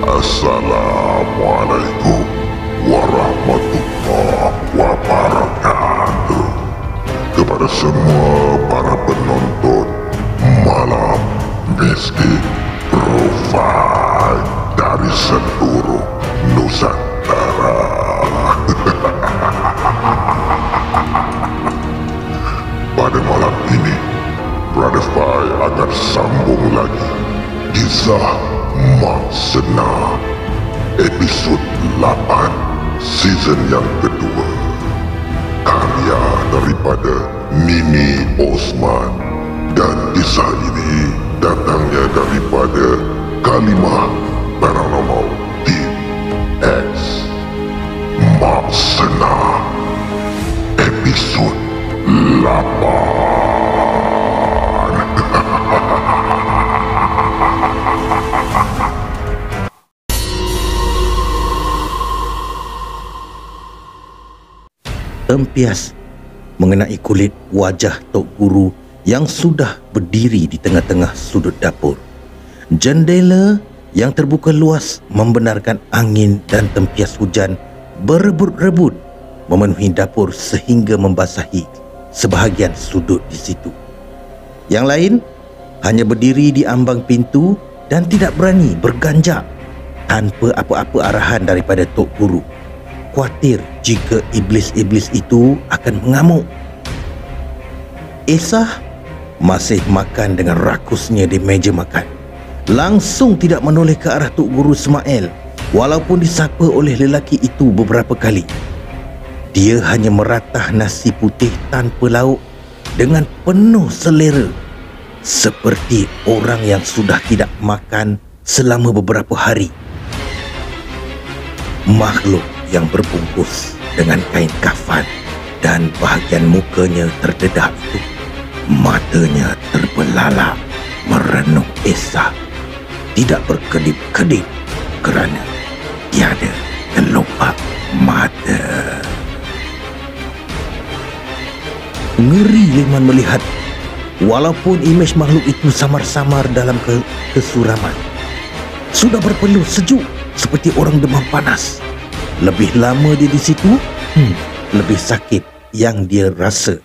Assalamualaikum warahmatullahi wabarakatuh. Kepada semua para penonton Malam Mistik Profile dari seluruh Nusantara. Pada malam ini, Brother Fai akan sambung lagi kisah Mak Sena episod 8 season yang kedua, karya daripada Nini Osman, dan kisah ini datangnya daripada Kalimah Paranormal Team X. Mak Sena episod 8. Tempias mengenai kulit wajah Tok Guru yang sudah berdiri di tengah-tengah sudut dapur. Jendela yang terbuka luas membenarkan angin dan tempias hujan berebut-rebut memenuhi dapur sehingga membasahi sebahagian sudut di situ. Yang lain hanya berdiri di ambang pintu dan tidak berani berganjak tanpa apa-apa arahan daripada Tok Guru, khawatir jika iblis-iblis itu akan mengamuk. Esah masih makan dengan rakusnya di meja makan, langsung tidak menoleh ke arah Tok Guru Ismail walaupun disapa oleh lelaki itu beberapa kali. Dia hanya meratah nasi putih tanpa lauk dengan penuh selera, seperti orang yang sudah tidak makan selama beberapa hari. Makhluk yang berbungkus dengan kain kafan dan bahagian mukanya terdedah itu, matanya terbelalak merenung Esah, tidak berkedip-kedip kerana tiada kelopak mata. Ngeri Leman melihat, walaupun imej makhluk itu samar-samar dalam kesuraman, sudah berpeluh sejuk seperti orang demam panas. Lebih lama dia di situ, lebih sakit yang dia rasa.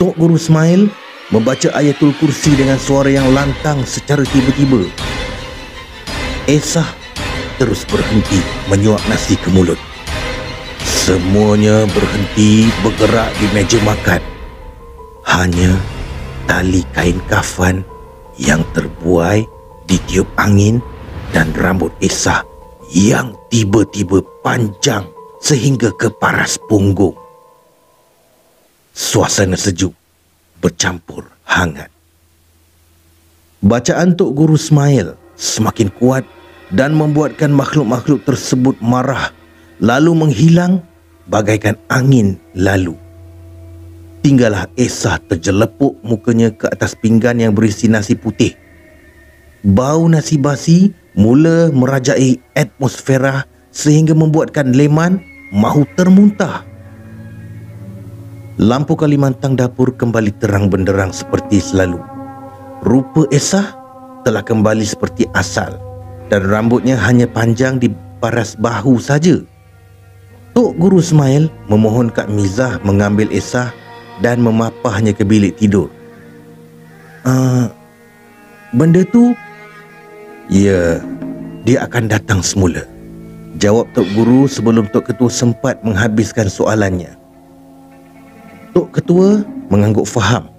Tok Guru Ismail membaca Ayatul Kursi dengan suara yang lantang secara tiba-tiba. Esah terus berhenti menyuap nasi ke mulut. Semuanya berhenti bergerak di meja makan. Hanya tali kain kafan yang terbuai ditiup angin dan rambut Esah yang tiba-tiba panjang sehingga ke paras punggung. Suasana sejuk bercampur hangat. Bacaan Tok Guru Ismail semakin kuat dan membuatkan makhluk-makhluk tersebut marah, lalu menghilang bagaikan angin lalu. Tinggallah Esah terjelepuk mukanya ke atas pinggan yang berisi nasi putih. Bau nasi basi mula merajai atmosfera sehingga membuatkan Leman mahu termuntah. Lampu Kalimantan dapur kembali terang benderang seperti selalu. Rupa Esah telah kembali seperti asal dan rambutnya hanya panjang di paras bahu saja. Tok Guru Ismail memohon Kak Mizah mengambil Esah dan memapahnya ke bilik tidur. Benda tu? Ya, dia akan datang semula, jawab Tok Guru sebelum Tok Ketua sempat menghabiskan soalannya. Tok Ketua mengangguk faham.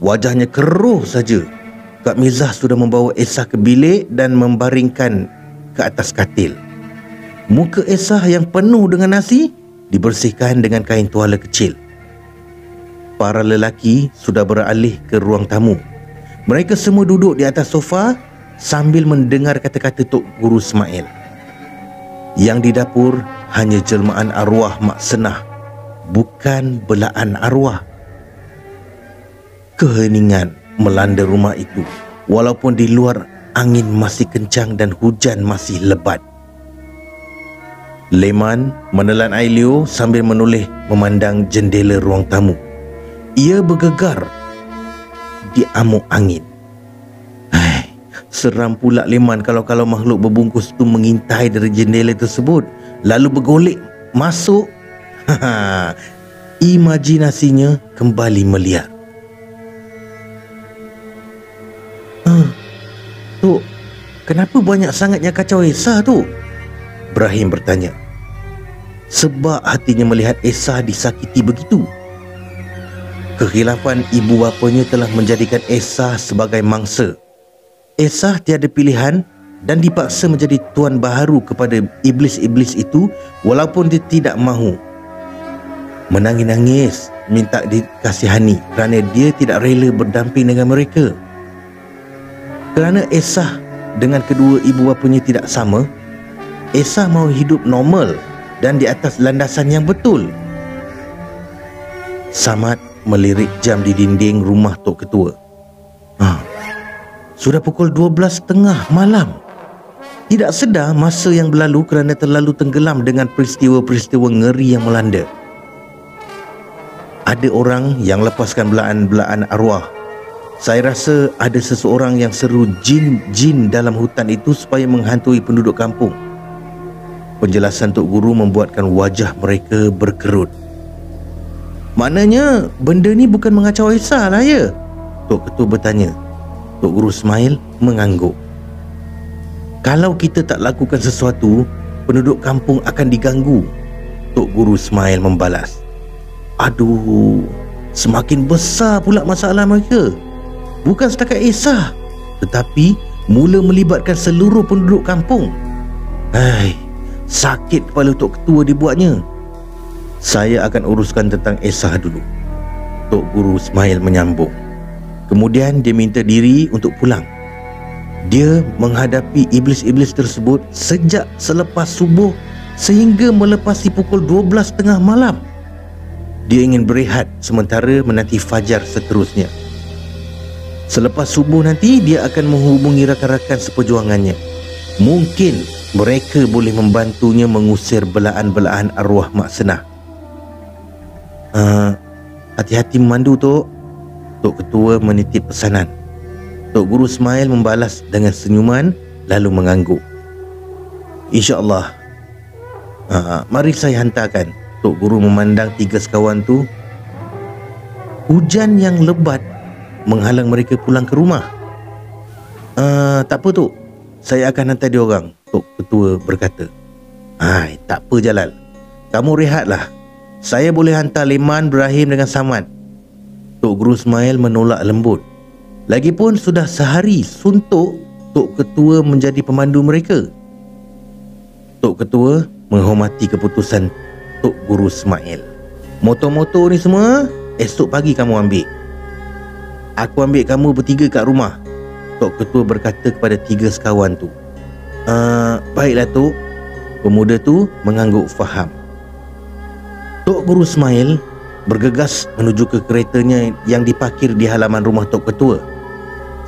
Wajahnya keruh saja. Kak Mizah sudah membawa Esah ke bilik dan membaringkan ke atas katil. Muka Esah yang penuh dengan nasi dibersihkan dengan kain tuala kecil. Para lelaki sudah beralih ke ruang tamu. Mereka semua duduk di atas sofa sambil mendengar kata-kata Tok Guru Ismail. Yang di dapur hanya jelmaan arwah Mak Senah, bukan belaan arwah. Keheningan melanda rumah itu, walaupun di luar angin masih kencang dan hujan masih lebat. Leman menelan air liur sambil menoleh memandang jendela ruang tamu. Ia bergegar di amuk angin. Seram pula Leman kalau makhluk berbungkus itu mengintai dari jendela tersebut, lalu bergolek masuk. Imajinasinya kembali meliar. Tok, kenapa banyak sangat yang kacau Esa tu? Ibrahim bertanya. Sebab hatinya melihat Esa disakiti begitu. Kekhilafan ibu bapanya telah menjadikan Esa sebagai mangsa. Esa tiada pilihan dan dipaksa menjadi tuan baharu kepada iblis-iblis itu walaupun dia tidak mahu. Menangis-nangis minta dikasihani kerana dia tidak rela berdamping dengan mereka. Kerana Esa dengan kedua ibu bapanya tidak sama, Esa mahu hidup normal dan di atas landasan yang betul. Samad melirik jam di dinding rumah Tok Ketua. Sudah pukul 12.30 malam. Tidak sedar masa yang berlalu kerana terlalu tenggelam dengan peristiwa-peristiwa ngeri yang melanda. Ada orang yang lepaskan belaan-belaan arwah. Saya rasa ada seseorang yang seru jin-jin dalam hutan itu supaya menghantui penduduk kampung. Penjelasan Tok Guru membuatkan wajah mereka berkerut. Maknanya benda ni bukan mengacau Esa lah ya? Tok Ketua bertanya. Tok Guru Ismail mengangguk. Kalau kita tak lakukan sesuatu, penduduk kampung akan diganggu. Tok Guru Ismail membalas. Aduh, semakin besar pula masalah mereka. Bukan setakat Esa, tetapi mula melibatkan seluruh penduduk kampung. Sakit kepala Tok Ketua dibuatnya. Saya akan uruskan tentang Esa dulu, Tok Guru Ismail menyambung. Kemudian dia minta diri untuk pulang. Dia menghadapi iblis-iblis tersebut sejak selepas subuh sehingga melepasi pukul 12.30 malam. Dia ingin berehat sementara menanti fajar seterusnya. Selepas subuh nanti dia akan menghubungi rakan-rakan seperjuangannya. Mungkin mereka boleh membantunya mengusir belaan-belaan arwah Mak Senah. Hati-hati memandu, Tok. Tok Ketua menitip pesanan. Tok Guru Ismail membalas dengan senyuman lalu mengangguk. InsyaAllah. Mari saya hantarkan. Tok Guru memandang tiga sekawan tu. Hujan yang lebat menghalang mereka pulang ke rumah. Tak apa, Tok. Saya akan hantar dia orang, Tok Ketua berkata. Tak apa Jalal. Kamu rehatlah. Saya boleh hantar Leman, Ibrahim dengan Samad. Tok Guru Ismail menolak lembut. Lagipun sudah sehari suntuk Tok Ketua menjadi pemandu mereka. Tok Ketua menghormati keputusan Tok Guru Ismail. Motor-motor ni semua esok pagi kamu ambil. Aku ambil kamu bertiga kat rumah, Tok Ketua berkata kepada tiga sekawan tu. Baiklah Tok. Pemuda tu mengangguk faham. Tok Guru Ismail bergegas menuju ke keretanya yang diparkir di halaman rumah Tok Ketua.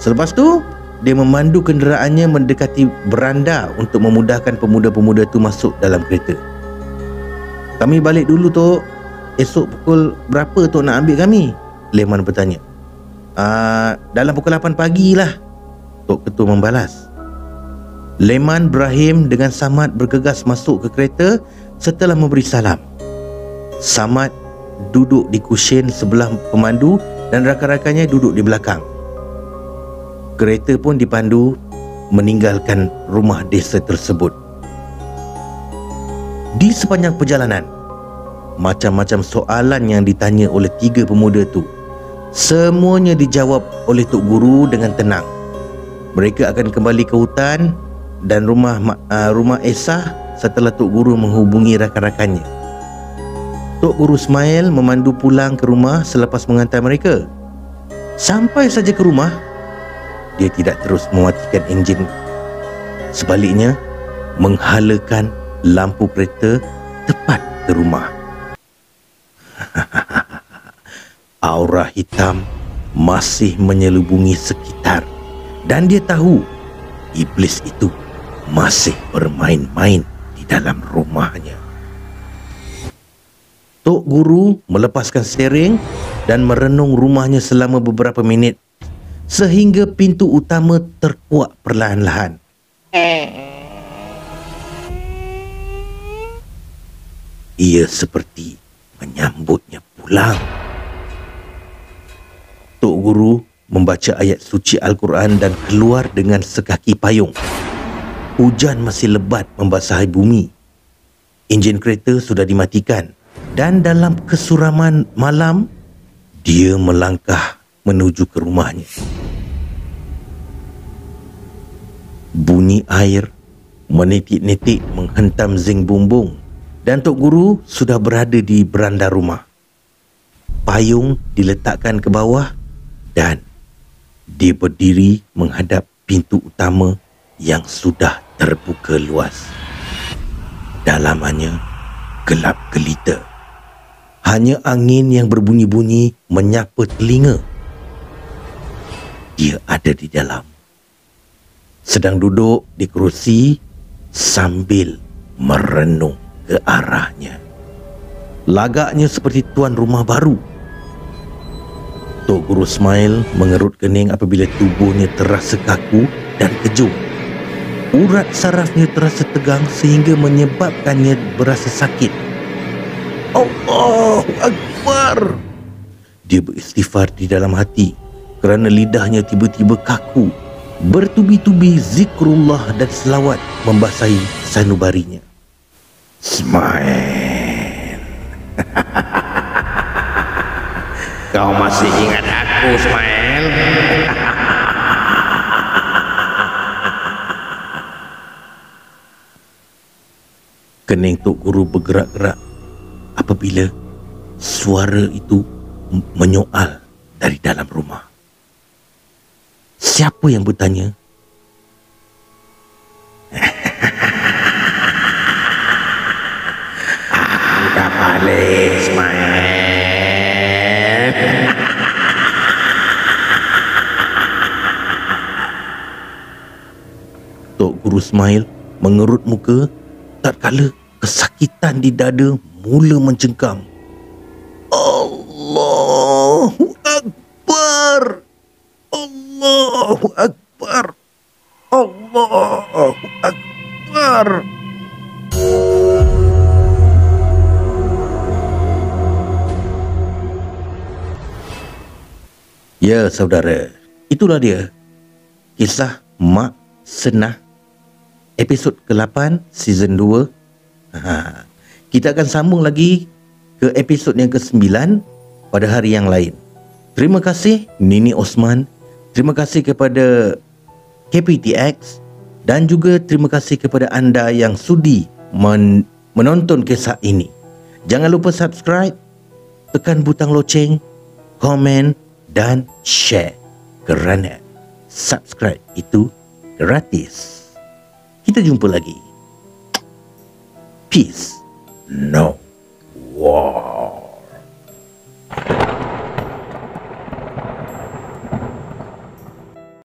Selepas tu, dia memandu kenderaannya mendekati beranda untuk memudahkan pemuda-pemuda tu masuk dalam kereta. Kami balik dulu Tok. Esok pukul berapa Tok nak ambil kami? Leman bertanya. Dalam pukul 8 pagi lah, Tok Ketua membalas. Leman, Ibrahim dengan Samad bergegas masuk ke kereta setelah memberi salam. Samad duduk di kusyen sebelah pemandu dan rakan-rakannya duduk di belakang. Kereta pun dipandu meninggalkan rumah desa tersebut. Di sepanjang perjalanan, macam-macam soalan yang ditanya oleh tiga pemuda tu, semuanya dijawab oleh Tok Guru dengan tenang. Mereka akan kembali ke hutan dan rumah Esa setelah Tok Guru menghubungi rakan-rakannya. Tok Guru Ismail memandu pulang ke rumah selepas mengantar mereka. Sampai saja ke rumah, dia tidak terus mematikan enjin. Sebaliknya, menghalakan lampu kereta tepat ke rumah. Aura hitam masih menyelubungi sekitar dan dia tahu iblis itu masih bermain-main di dalam rumahnya. Tok Guru melepaskan steering dan merenung rumahnya selama beberapa minit sehingga pintu utama terkuak perlahan-lahan. Ia seperti menyambutnya pulang. Tok Guru membaca ayat suci Al-Quran dan keluar dengan sekaki payung. Hujan masih lebat membasahi bumi. Enjin kereta sudah dimatikan dan dalam kesuraman malam, dia melangkah menuju ke rumahnya. Bunyi air menitik-nitik menghentam zinc bumbung dan Tok Guru sudah berada di beranda rumah. Payung diletakkan ke bawah dan dia berdiri menghadap pintu utama yang sudah terbuka luas. Dalamannya gelap gelita. Hanya angin yang berbunyi-bunyi menyapa telinga. Dia ada di dalam, sedang duduk di kerusi sambil merenung ke arahnya. Lagaknya seperti tuan rumah baru. Tok Guru Ismail mengerut kening apabila tubuhnya terasa kaku dan kejung. Urat sarafnya terasa tegang sehingga menyebabkannya berasa sakit. Allahu Akbar! Dia beristighfar di dalam hati kerana lidahnya tiba-tiba kaku. Bertubi-tubi zikrullah dan selawat membasahi sanubarinya. Ismail. Kau masih ingat aku, Ismail? Kening Tok Guru bergerak-gerak apabila suara itu menyoal dari dalam rumah. Siapa yang bertanya? Aku dah balik, Ismail. Tok Guru Ismail mengerut muka tatkala kesakitan di dada mula mencengkam. Allahu Akbar! Allahu Akbar! Allahu Akbar! Ya saudara, itulah dia kisah Mak Senah episod ke-8 season 2. Kita akan sambung lagi ke episod yang ke-9 pada hari yang lain. Terima kasih Nini Osman, terima kasih kepada KPTX dan juga terima kasih kepada anda yang sudi menonton kisah ini. Jangan lupa subscribe, tekan butang loceng, komen dan share kerana subscribe itu gratis. Kita jumpa lagi. Peace. No war.